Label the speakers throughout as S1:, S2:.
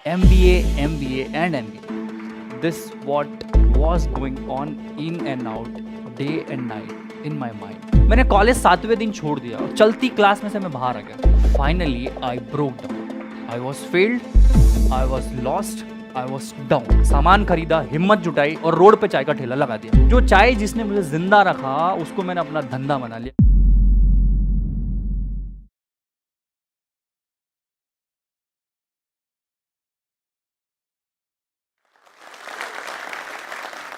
S1: MBA, MBA, and MBA. This what was going on in and out, day and night in my mind. मैंने college 7वें दिन छोड़ दिया और चलती class में से मैं बाहर आ गया. Finally I broke down. I was failed, I was lost, I was down. सामान खरीदा, हिम्मत जुटाई और रोड पे चाय का ठेला लगा दिया. जो चाय जिसने मुझे जिंदा रखा उसको मैंने अपना धंधा बना लिया.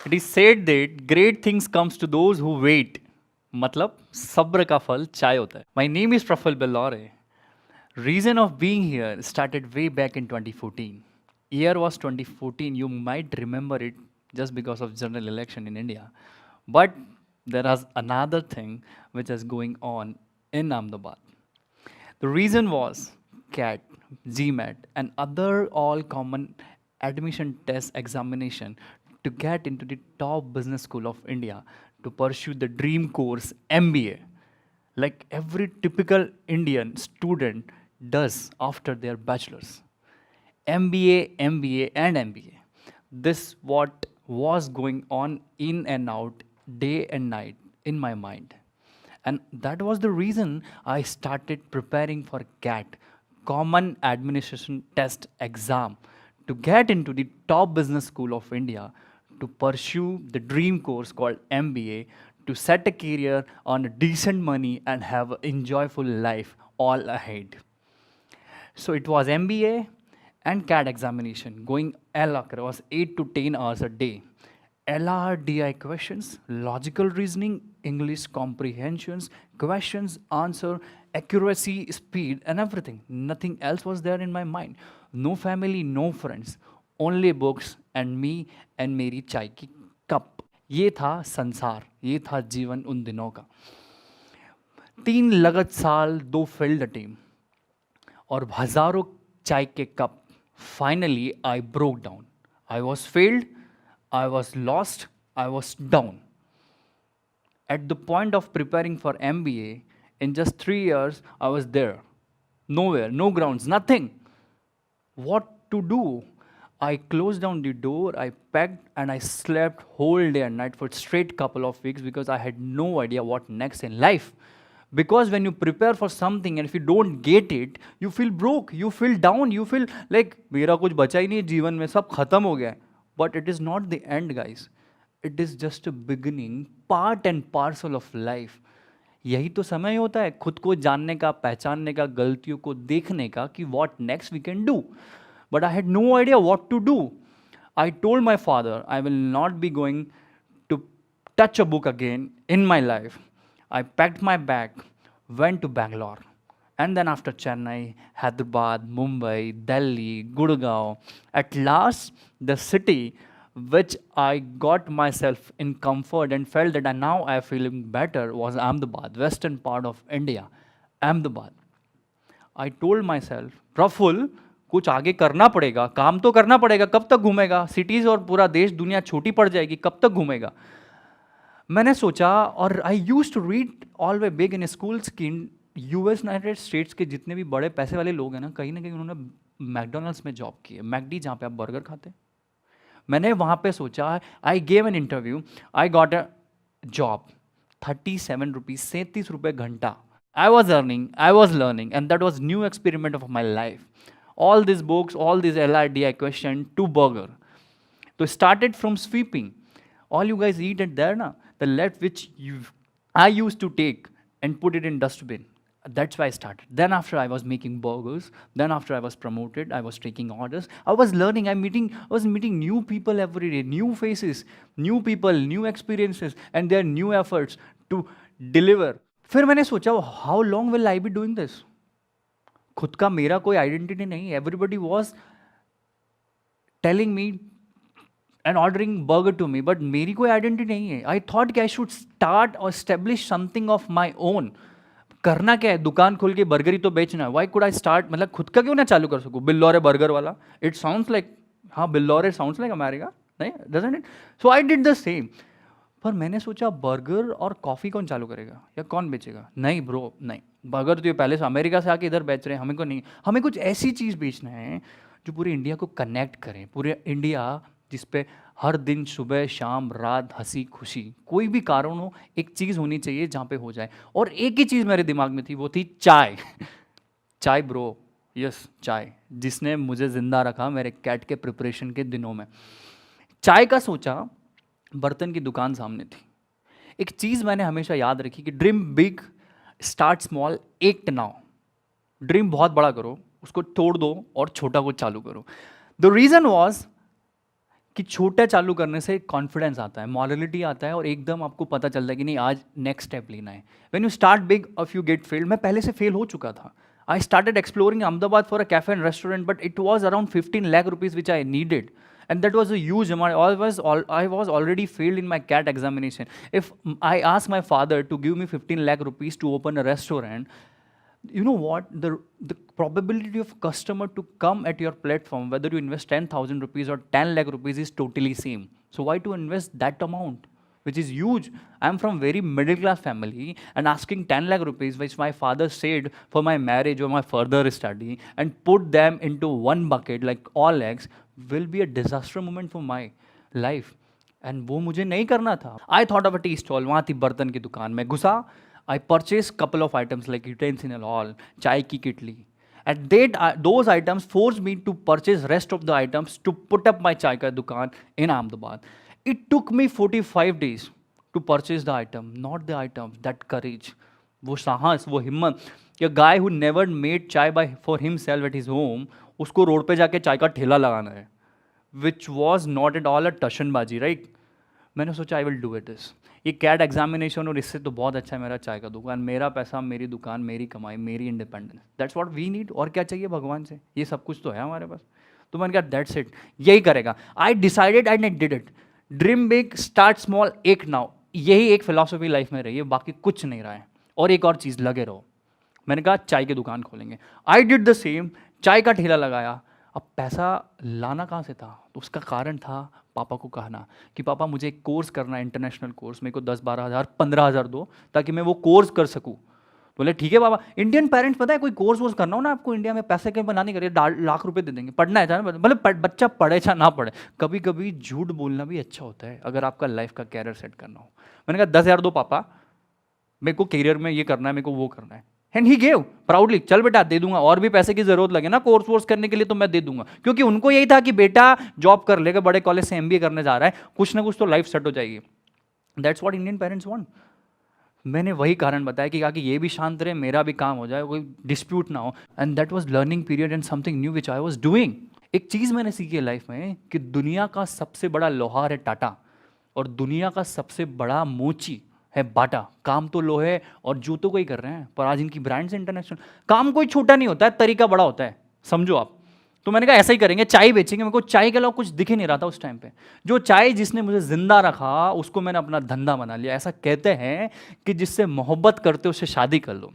S1: It is said that great things comes to those who wait. मतलब सब्र का फल चाय होता है. My name is Praful Bellore. Reason of being here started way back in 2014. Year was 2014. You might remember it just because of general election in India. But there is another thing which is going on in Ahmedabad. The reason was CAT, GMAT, and other all common admission test examination to get into the top business school of India to pursue the dream course MBA, like every typical Indian student does after their bachelor's. MBA, MBA, and MBA. This what was going on in and out, day and night in my mind. And that was the reason I started preparing for CAT, Common Administration Test Exam, to get into the top business school of India to pursue the dream course called MBA, to set a career on decent money and have an enjoyable life all ahead. So it was MBA and CAT examination going L across 8 to 10 hours a day. LRDI questions, logical reasoning, English comprehensions, questions, answer, accuracy, speed, and everything. Nothing else was there in my mind. No family, no friends, only books and me and मेरी चाय की cup. ये था संसार, ये था जीवन उन दिनों का. 3 लगत साल, 2 फेल्ड अटेम्प्ट और हजारों चाय के cup. Finally I broke down. I was failed, I was lost, I was down. At the point of preparing for MBA, in just 3 years, I was there. Nowhere, no grounds, nothing. What to do? I closed down the door, I packed, and I slept whole day and night for straight couple of weeks because I had no idea what next in life. Because when you prepare for something and if you don't get it, you feel broke, you feel down, you feel like मेरा कुछ बचा ही नहीं है जीवन में, सब खत्म हो गया है. But it is not the end, guys. It is just a beginning, part and parcel of life. यही तो समय होता है खुद को जानने का, पहचानने का, गलतियों को देखने का कि what next we can do. But I had no idea what to do. I told my father I will not be going to touch a book again in my life. I packed my bag, went to Bangalore. And then after Chennai, Hyderabad, Mumbai, Delhi, Gurgaon, at last the city which I got myself in comfort and felt that now I am feeling better was Ahmedabad, western part of India, Ahmedabad. I told myself, Praful कुछ आगे करना पड़ेगा, काम तो करना पड़ेगा, कब तक घूमेगा, सिटीज़ और पूरा देश दुनिया छोटी पड़ जाएगी, कब तक घूमेगा. मैंने सोचा और I use to read all way big in schools की यूएस यूनाइटेड स्टेट्स के जितने भी बड़े पैसे वाले लोग हैं ना कहीं उन्होंने मैकडोनल्ड्स में जॉब की है. मैकडी जहाँ पे आप बर्गर खाते हैं. मैंने वहाँ पे सोचा I gave an interview, I got a job. 37 rupees, 37 रुपये घंटा. I was earning, I was learning and that was new experiment of my life. All this books, all this LRDI question to burger. तो started from sweeping. All you guys eat it there na, the left which I used to take and put it in dustbin. That's why I started. Then after I was making burgers. Then after I was promoted, I was taking orders. I was learning. I was meeting new people every day, new faces, new people, new experiences, and their new efforts to deliver. फिर मैंने सोचा how long will I be doing this? खुद का मेरा कोई identity नहीं. Everybody was telling me and ordering burger to me, but मेरी कोई आइडेंटिटी नहीं है. आई थॉट कि आई शुड स्टार्ट और establish something of my own. करना क्या है, दुकान खोल के बर्गर ही तो बेचना है. वाई कुड आई स्टार्ट, मतलब खुद का क्यों ना चालू कर सकूँ. बिल्लौरे बर्गर वाला, इट साउंड्स लाइक, हाँ बिल्लौरे साउंड्स लाइक अमेरिका, नहीं doesn't it. So I did the same. पर मैंने सोचा बर्गर और कॉफ़ी कौन चालू करेगा या कौन बेचेगा. नहीं ब्रो, नहीं. बर्गर तो ये पहले से अमेरिका से आके इधर बेच रहे हैं, हमें को नहीं. हमें कुछ ऐसी चीज़ बेचना है जो पूरे इंडिया को कनेक्ट करें, पूरे इंडिया जिस पे हर दिन सुबह शाम रात हंसी खुशी कोई भी कारण हो, एक चीज़ होनी चाहिए जहाँ पे हो जाए। और एक ही चीज़ मेरे दिमाग में थी, वो थी चाय। चाय ब्रो, यस चाय, जिसने मुझे ज़िंदा रखा मेरे कैट के प्रिपरेशन के दिनों में। चाय का सोचा, बर्तन की दुकान सामने थी। एक चीज़ मैंने हमेशा याद रखी कि dream big, start small, act now. Dream बहुत बड़ा करो, उसको तोड़ दो और छोटा कुछ चालू करो। द रीज़न वॉज कि छोटा चालू करने से कॉन्फिडेंस आता है, मॉरलिटी आता है, और एकदम आपको पता चलता है कि नहीं आज नेक्स्ट स्टेप लेना है। When you start big if you get failed, मैं पहले से फेल हो चुका था। I started exploring Ahmedabad for a cafe and restaurant, but it was around 15 lakh rupees which I needed. And that was a huge amount. I was already failed in my CAT examination. If I asked my father to give me 15 lakh rupees to open a restaurant, you know what, the probability of customer to come at your platform, whether you invest 10,000 rupees or 10 lakh rupees, is totally same. So why to invest that amount, which is huge? I'm from very middle class family, and asking 10 lakh rupees which my father saved for my marriage or my further study and put them into one bucket like all eggs will be a disaster moment for my life. And वो मुझे नहीं करना था। I thought of a tea stall, वहाँ थी बर्तन की दुकान में घुसा। I purchase couple of items like utensil all, चाय की किटली। At that those items force me to purchase rest of the items to put up my चाय का दुकान इन Ahmedabad. It took me 45 days to purchase the item, not the items, that courage, वो साहस, वो हिम्मत। या guy who never made chai by for himself at his home, उसको रोड पे जाके चाय का ठेला लगाना है, which was not at all a टशनबाजी, राइट। मैंने सोचा I will do it this. ये कैट एग्जामिनेशन और इससे तो बहुत अच्छा है मेरा चाय का दुकान, मेरा पैसा, मेरी दुकान, मेरी कमाई, मेरी independence, that's what we need. और क्या चाहिए भगवान से, ये सब कुछ तो है हमारे पास। तो मैंने कहा दैट्स इट, यही करेगा। I decided and I did it. Dream big, start small, act now, यही एक फिलॉसफी लाइफ में रही है, बाकी कुछ नहीं रहा है। और एक और चीज़, लगे रहो। मैंने कहा चाय की दुकान खोलेंगे। आई डिड द सेम, चाय का ठेला लगाया। अब पैसा लाना कहाँ से था, तो उसका कारण था पापा को कहना कि पापा मुझे एक कोर्स करना है, इंटरनेशनल कोर्स, मेरे को 10-12 हज़ार 15 हज़ार दो ताकि मैं वो कोर्स कर सकूँ। बोले ठीक है बाबा। इंडियन पेरेंट्स, पता है कोई कोर्स वोर्स करना हो ना आपको इंडिया में, पैसे कहीं बनाने करिए, लाख रुपए दे देंगे, पढ़ना है भले बच्चा पढ़े चाहे ना पढ़े। कभी कभी झूठ बोलना भी अच्छा होता है अगर आपका लाइफ का कैरियर सेट करना हो। मैंने कहा 10,000 दो पापा, मेरे को करियर में ये करना है, मेरे को वो करना है। एंड ही गेव प्राउडली, चल बेटा दे दूंगा, और भी पैसे की जरूरत लगे ना कोर्स वोर्स करने के लिए तो मैं दे दूंगा। क्योंकि उनको यही था कि बेटा जॉब कर लेगा, बड़े कॉलेज से एमबीए करने जा रहा है, कुछ ना कुछ तो लाइफ सेट हो जाएगी। That's what Indian parents want. मैंने वही कारण बताया कि कि ये भी शांत रहे, मेरा भी काम हो जाए, कोई डिस्प्यूट ना हो। And that was learning period and something new which I was doing. एक चीज़ मैंने सीखी है लाइफ में कि दुनिया का सबसे बड़ा लोहार है टाटा, और दुनिया का सबसे बड़ा मोची है बाटा। काम तो लोहे और जूतों को ही कर रहे हैं, पर आज इनकी ब्रांड्स इंटरनेशनल। काम कोई छोटा नहीं होता है, तरीका बड़ा होता है, समझो आप। तो मैंने कहा ऐसा ही करेंगे, चाय बेचेंगे। मेरे को चाय के अलावा कुछ दिख ही नहीं रहा था उस टाइम पे। जो चाय जिसने मुझे जिंदा रखा, उसको मैंने अपना धंधा बना लिया। ऐसा कहते हैं कि जिससे मोहब्बत करते हो उससे शादी कर लो,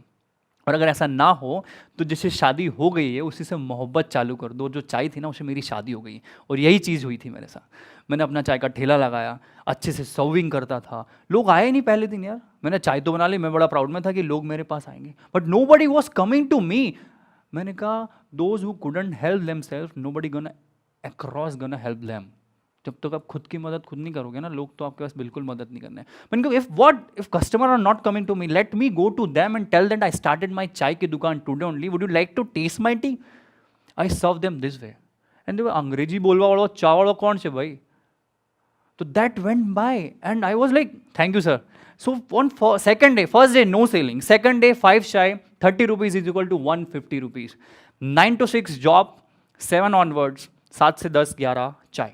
S1: और अगर ऐसा ना हो तो जिससे शादी हो गई है उसी से मोहब्बत चालू कर दो। जो चाय थी ना, उससे मेरी शादी हो गई, और यही चीज़ हुई थी मेरे साथ। मैंने अपना चाय का ठेला लगाया, अच्छे से सर्विंग करता था। लोग आए नहीं पहले दिन यार, मैंने चाय तो बना ली, मैं बड़ा प्राउड में था कि लोग मेरे पास आएंगे, but nobody was coming to me. मैंने कहा those who couldn't help themselves, nobody gonna across gonna help them. जब तक आप खुद की मदद खुद नहीं करोगे ना, लोग तो आपके पास बिल्कुल मदद नहीं करने। मैंने कहा if customer are not coming to me, let me go to them and tell that I started my chai की दुकान today only, would you like to taste my tea. I serve them this way. And अंग्रेजी बोलवा वाला चा वाला कौन से भाई। तो that went by and I was like thank you sir. So on second day, first day no selling, second day 5 चाय 30 rupees is equal to 150 rupees. 9 to 6 job, 7 onwards, 7 से 10 11 चाय।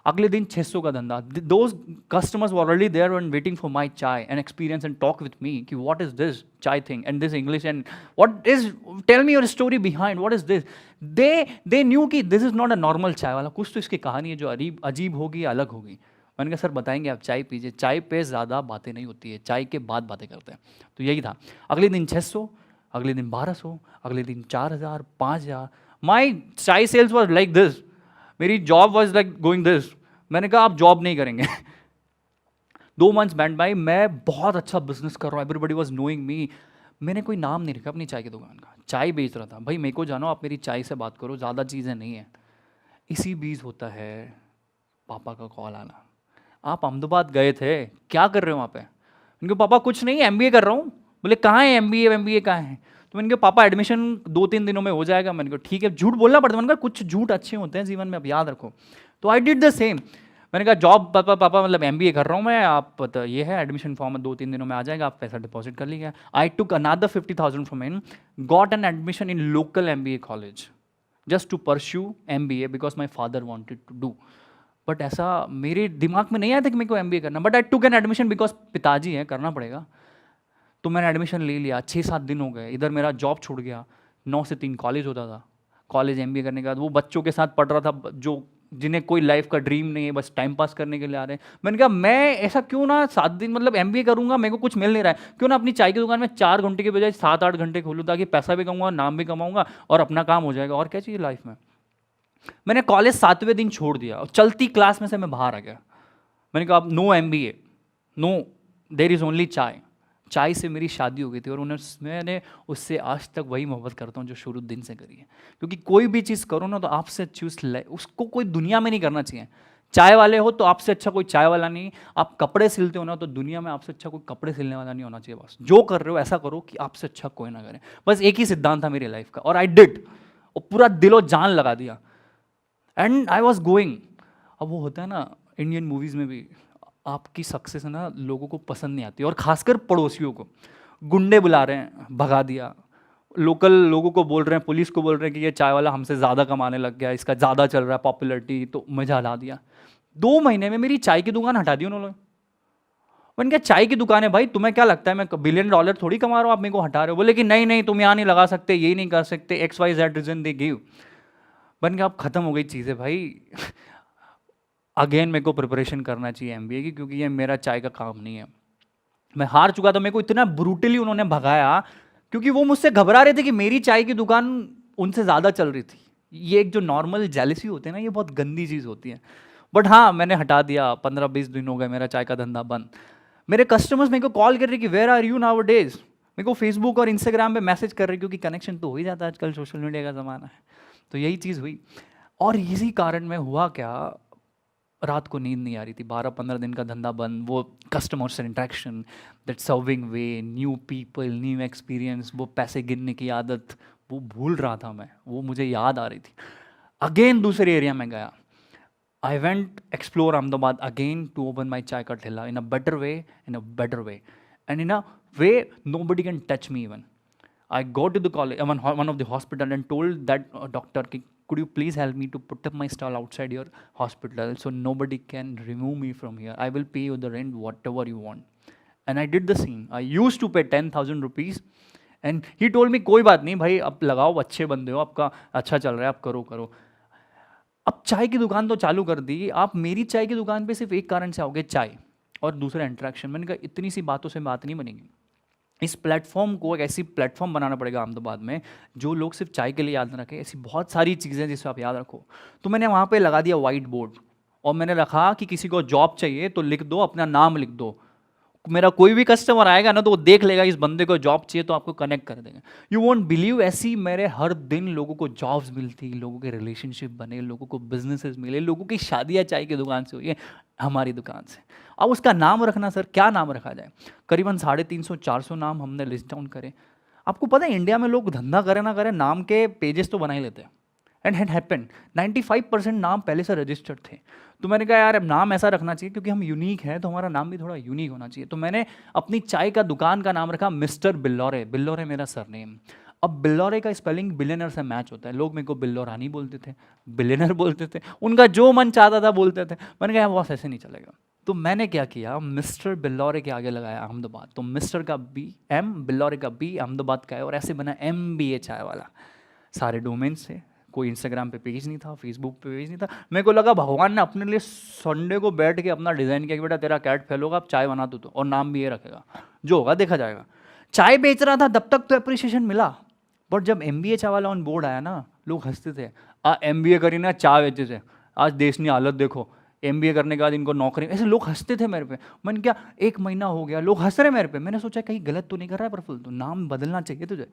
S1: अगले दिन 600 का धंधा। Those customers were already there and waiting for my chai and experience and talk with me कि what is this chai thing and this English and what is, tell me your story behind, what is this. They knew कि this is not a normal chai wala, कुछ तो इसकी कहानी है जो अजीब होगी, अलग होगी। मैंने कहा सर बताएंगे, आप चाय पीजिए, चाय पे ज़्यादा बातें नहीं होती है, चाय के बाद बातें करते हैं। तो यही था। अगले दिन 600, अगले दिन 1200, अगले दिन 4000, 5000। माई चाय सेल्स वॉज लाइक दिस, मेरी job was like going this. मैंने कहा आप जॉब नहीं करेंगे। 2 months बैंड बाई, मैं बहुत अच्छा बिजनेस कर रहा हूँ, एवरीबडी वॉज नोइंग मी। मैंने कोई नाम नहीं रखा अपनी चाय की दुकान का, चाय बेच रहा था। भाई मेरे को जानो, आप मेरी चाय से बात करो, ज़्यादा चीज़ें नहीं है। इसी बीच होता है पापा का कॉल आना, आप अहमदाबाद गए थे, क्या कर रहे हो वहाँ पे? उनके पापा कुछ नहीं, एमबीए कर रहा हूँ। बोले कहाँ है एमबीए, एमबीए कहाँ है? तो मैंने कहा पापा एडमिशन 2-3 दिनों में हो जाएगा। मैंने कहा ठीक है, झूठ बोलना पड़ता है। मैंने कहा कुछ झूठ अच्छे होते हैं जीवन में, आप याद रखो। तो आई डिड द सेम। मैंने कहा जॉब पापा पापा मतलब एमबीए कर रहा हूँ मैं, आप पता ये है एडमिशन फॉर्म 2-3 दिनों में आ जाएगा, आप पैसा डिपॉजिट कर लीजिए। I took another 50,000 from in, got an admission in local MBA college just to pursue MBA because my father wanted to do. But ऐसा मेरे दिमाग में नहीं आया था कि मेरे को एमबीए करना, but I took an admission because पिताजी है, करना पड़ेगा। तो मैंने एडमिशन ले लिया। 6-7 दिन हो गए, इधर मेरा जॉब छूट गया। 9 से 3 कॉलेज होता था। कॉलेज एमबीए करने के बाद वो बच्चों के साथ पढ़ रहा था जो जिन्हें कोई लाइफ का ड्रीम नहीं है, बस टाइम पास करने के लिए आ रहे हैं। मैंने कहा मैं ऐसा क्यों ना 7 दिन मतलब एमबीए करूंगा, मेरे को कुछ मिल नहीं रहा है, क्यों ना अपनी चाय की दुकान में 4 घंटे के बजाय 7-8 घंटे खोलूँ, ताकि पैसा भी कमाऊंगा, नाम भी कमाऊंगा और अपना काम हो जाएगा। और क्या चाहिए लाइफ में। मैंने कॉलेज 7वें दिन छोड़ दिया और चलती क्लास में से मैं बाहर आ गया। मैंने कहा अब no MBA, no, there is only chai. चाय से मेरी शादी हो गई थी और मैंने उससे आज तक वही मोहब्बत करता हूँ जो शुरू दिन से करी है। क्योंकि कोई भी चीज़ करो ना तो आपसे अच्छी उसको कोई दुनिया में नहीं करना चाहिए। चाय वाले हो तो आपसे अच्छा कोई चाय वाला नहीं, आप कपड़े सिलते हो ना तो दुनिया में आपसे अच्छा कोई कपड़े सिलने वाला नहीं होना चाहिए। बस जो कर रहे हो ऐसा करो कि आपसे अच्छा कोई ना करे। बस एक ही सिद्धांत था मेरी लाइफ का और आई डिड, और पूरा दिलो जान लगा दिया एंड आई वॉज गोइंग। अब वो होता है ना इंडियन मूवीज़ में भी, आपकी सक्सेस है ना लोगों को पसंद नहीं आती, और खासकर पड़ोसियों को। गुंडे बुला रहे हैं, भगा दिया। लोकल लोगों को बोल रहे हैं, पुलिस को बोल रहे हैं कि ये चाय वाला हमसे ज़्यादा कमाने लग गया, इसका ज़्यादा चल रहा है पॉपुलरिटी, तो मजा हटा दिया। 2 महीने में मेरी चाय की दुकान हटा दी उन्होंने। मैंने कहा चाय की दुकान है भाई, तुम्हें क्या लगता है मैं बिलियन डॉलर थोड़ी कमा रहा हूँ, आप मेरे को हटा रहे हो? बोले कि नहीं नहीं तुम यहाँ नहीं लगा सकते, यही नहीं कर सकते, XYZ रीजन दे गिव। बन गया, अब खत्म हो गई चीज़ें भाई। अगेन मेरे को प्रिपरेशन करना चाहिए एमबीए की, क्योंकि ये मेरा चाय का काम नहीं है। मैं हार चुका था, मेरे को इतना ब्रूटली उन्होंने भगाया, क्योंकि वो मुझसे घबरा रहे थे कि मेरी चाय की दुकान उनसे ज़्यादा चल रही थी। ये एक जो नॉर्मल जेलसी होते हैं ना, ये बहुत गंदी चीज़ होती है। बट हाँ, मैंने हटा दिया। 15-20 दिन हो गए मेरा चाय का धंधा बंद। मेरे कस्टमर्स मेरे को कॉल कर रहे कि where are you nowadays. मेरे को फेसबुक और इंस्टाग्राम पे मैसेज कर रहे, क्योंकि कनेक्शन तो हो ही जाता है आजकल, सोशल मीडिया का ज़माना है। तो यही चीज़ हुई, और इसी कारण में हुआ क्या, रात को नींद नहीं आ रही थी। 12-15 दिन का धंधा बंद, वो कस्टमर से interaction, that serving way, new people, new experience, वो पैसे गिनने की आदत, वो भूल रहा था मैं, वो मुझे याद आ रही थी। अगेन दूसरे एरिया में गया। I went explore Ahmedabad again to open my चाय का ठेला in a better way, in a better way, and in a way nobody can touch me even. I go to the college, one of the hospital, and told that doctor, could you please help me to put up my stall outside your hospital so nobody can remove me from here. I will pay you the rent, whatever you want. And I did the same. I used to pay 10,000 rupees. And he told me, कोई बात नहीं भाई, अब लगाओ, अच्छे बंदे हो, आपका अच्छा चल रहा है, आप करो करो। अब चाय की दुकान तो चालू कर दी। आप मेरी चाय की दुकान पे सिर्फ एक कारण से आओगे, चाय और दूसरा इंटरेक्शन। मैंने कहा इतनी सी बातों से बात नहीं बनेगी। इस प्लेटफॉर्म को एक ऐसी प्लेटफॉर्म बनाना पड़ेगा अहमदाबाद में, जो लोग सिर्फ चाय के लिए याद न रखें। ऐसी बहुत सारी चीज़ें जिससे आप याद रखो। तो मैंने वहाँ पे लगा दिया वाइट बोर्ड, और मैंने रखा कि किसी को जॉब चाहिए तो लिख दो, अपना नाम लिख दो। मेरा कोई भी कस्टमर आएगा ना तो वो देख लेगा इस बंदे को जॉब चाहिए, तो आपको कनेक्ट कर देंगे। यू वोंट बिलीव, ऐसी मेरे हर दिन लोगों को जॉब्स मिलती, लोगों के रिलेशनशिप बने, लोगों को बिजनेसेस मिले, लोगों की शादियाँ चाय की दुकान से हुई है, हमारी दुकान से। अब उसका नाम रखना, सर क्या नाम रखा जाए? करीबन 350-400 नाम हमने लिस्ट डाउन करे। आपको पता है इंडिया में लोग धंधा करें ना करें, नाम के पेजेस तो बना ही लेते हैं। एंड हैड हैपेंड, 95% नाम पहले से रजिस्टर्ड थे। तो मैंने कहा यार अब नाम ऐसा रखना चाहिए, क्योंकि हम यूनिक हैं तो हमारा नाम भी थोड़ा यूनिक होना चाहिए। तो मैंने अपनी चाय का दुकान का नाम रखा मिस्टर बिल्लौरे। बिल्लौरे मेरा सरनेम। अब बिल्लौरे का स्पेलिंग बिलियनर से मैच होता है। लोग मेरे को बिल्लौरानी बोलते थे, बिलियनर बोलते थे, उनका जो मन चाहता था बोलते थे। मैंने कहा बॉस ऐसे नहीं चलेगा। तो मैंने क्या किया, मिस्टर बिल्लौरे के आगे लगाया अहमदाबाद। तो मिस्टर का BM, बिल्लौरे का B, अहमदाबाद का है, और ऐसे बना MBA चाय वाला। सारे डोमेन से, कोई इंस्टाग्राम पे पेज नहीं था, फेसबुक पे पेज नहीं था। मेरे को लगा भगवान ने अपने लिए संडे को बैठ के अपना डिज़ाइन किया कि बेटा तेरा कैट फेल होगा, आप चाय बना दो, तो और नाम भी ये रखेगा, जो होगा देखा जाएगा। चाय बेच रहा था तब तक तो अप्रिसिएशन मिला, बट जब MBA चाय वाला ऑन बोर्ड आया ना, लोग हंसते थे। MBA करी ना चाय बेचे थे, आज देश की हालत देखो, MBA करने के बाद इनको नौकरी, ऐसे लोग हंसते थे मेरे पे। मैंने क्या, 1 महीना हो गया लोग हंस रहे मेरे पे। मैंने सोचा कहीं गलत तो नहीं कर रहा है प्रफुल्ल, तो नाम बदलना चाहिए तुझे।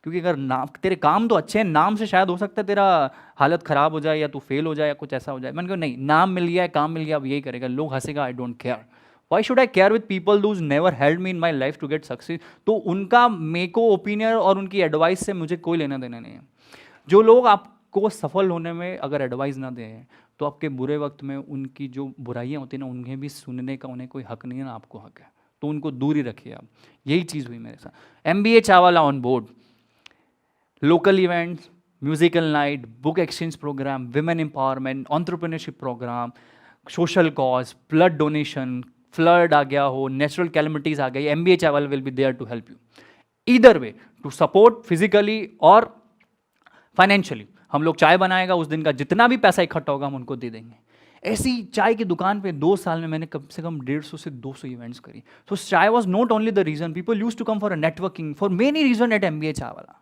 S1: क्योंकि अगर नाम तेरे काम तो अच्छे हैं, नाम से शायद हो सकता है तेरा हालत ख़राब हो जाए या तू फेल हो जाए या कुछ ऐसा हो जाए। मैंने कहा नहीं, नाम मिल गया है, काम मिल गया, अब यही करेगा, लोग हंसेगा, I don't care. Why should I care with people those never held me in my life to get success. तो उनका मेको ओपिनियन और उनकी एडवाइस से मुझे कोई लेना देना नहीं है। जो लोग आपको सफल होने में अगर एडवाइस ना दें तो आपके बुरे वक्त में उनकी जो बुराइयाँ होती हैं ना, उन्हें भी सुनने का उन्हें कोई हक नहीं है ना, आपको हक है। तो उनको दूर ही रखिए आप। यही चीज़ हुई मेरे साथ। MBA Chaiwala on board, local events, musical night, book exchange programme, women empowerment, entrepreneurship programme, social cause, blood donation, flood आ गया हो, नेचुरल कैलमिटीज आ गई, MBA Chaiwala will be there to help you either way, to support physically और financially. हम लोग चाय बनाएगा, उस दिन का जितना भी पैसा इकट्ठा होगा हम उनको दे देंगे। ऐसी चाय की दुकान पे 2 साल में मैंने कम से कम 150 से 200 इवेंट्स करी। तो chai was not only the reason, people use to come for a networking, for many reason at MBA Chawla.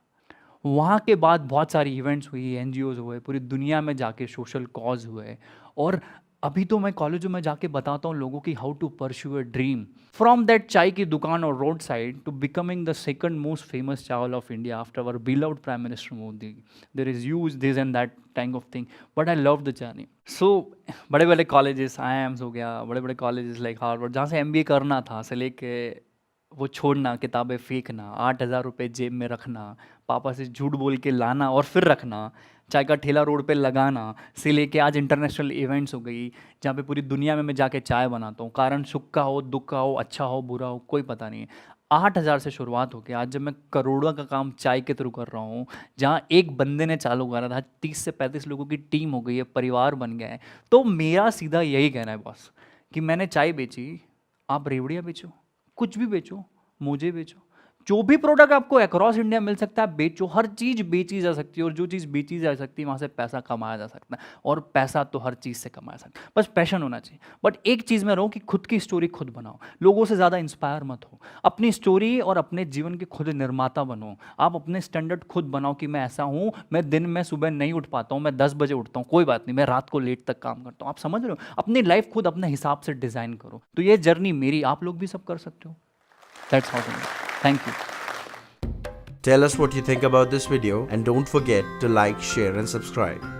S1: वहाँ के बाद बहुत सारी इवेंट्स हुई, NGOs हुए, पूरी दुनिया में जाके सोशल कॉज हुए। और अभी तो मैं कॉलेजों में जाके बताता हूँ लोगों की how to pursue a dream, from that चाय की दुकान और road side to becoming the second most famous Chaiwala of India after our beloved prime minister Modi. There is use this and that time of thing, but I love the journey. So बड़े बड़े colleges, IIMs हो गया, बड़े बड़े colleges like Harvard, जहाँ से MBA करना था, से लेके वो छोड़ना, किताबें फेंकना, 8,000 रुपये जेब में रखना, पापा से झूठ बोल के लाना और फिर रखना, चाय का ठेला रोड पे लगाना, से लेके आज इंटरनेशनल इवेंट्स हो गई जहाँ पे पूरी दुनिया में मैं जाके चाय बनाता हूँ। कारण सुख का हो, दुख का हो, अच्छा हो, बुरा हो, कोई पता नहीं है। 8,000 से शुरुआत होकर आज जब मैं करोड़ों का काम चाय के थ्रू कर रहा हूँ, जहाँ एक बंदे ने चालू करा था, 30 से 35 लोगों की टीम हो गई है, परिवार बन गया है। तो मेरा सीधा यही कहना है बॉस, कि मैंने चाय बेची, आप रेवड़ियाँ बेचो, कुछ भी बेचो, मुझे बेचो, जो भी प्रोडक्ट आपको अक्रॉस इंडिया मिल सकता है बेचो। हर चीज़ बेची जा सकती है, और जो चीज़ बेची जा सकती है वहाँ से पैसा कमाया जा सकता है, और पैसा तो हर चीज़ से कमाया सकता है, बस पैशन होना चाहिए। बट एक चीज़ में रहो कि खुद की स्टोरी खुद बनाओ, लोगों से ज़्यादा इंस्पायर मत हो, अपनी स्टोरी और अपने जीवन के खुद निर्माता बनो। आप अपने स्टैंडर्ड खुद बनाओ कि मैं ऐसा हूँ, मैं दिन में सुबह नहीं उठ पाता हूँ, मैं 10 बजे उठता हूँ, कोई बात नहीं, मैं रात को लेट तक काम करता हूँ। आप समझ रहे हो? अपनी लाइफ खुद अपने हिसाब से डिज़ाइन करो। तो ये जर्नी मेरी, आप लोग भी सब कर सकते हो। That's how to do it. Thank you.
S2: Tell us what you think about this video and don't forget to like, share and subscribe.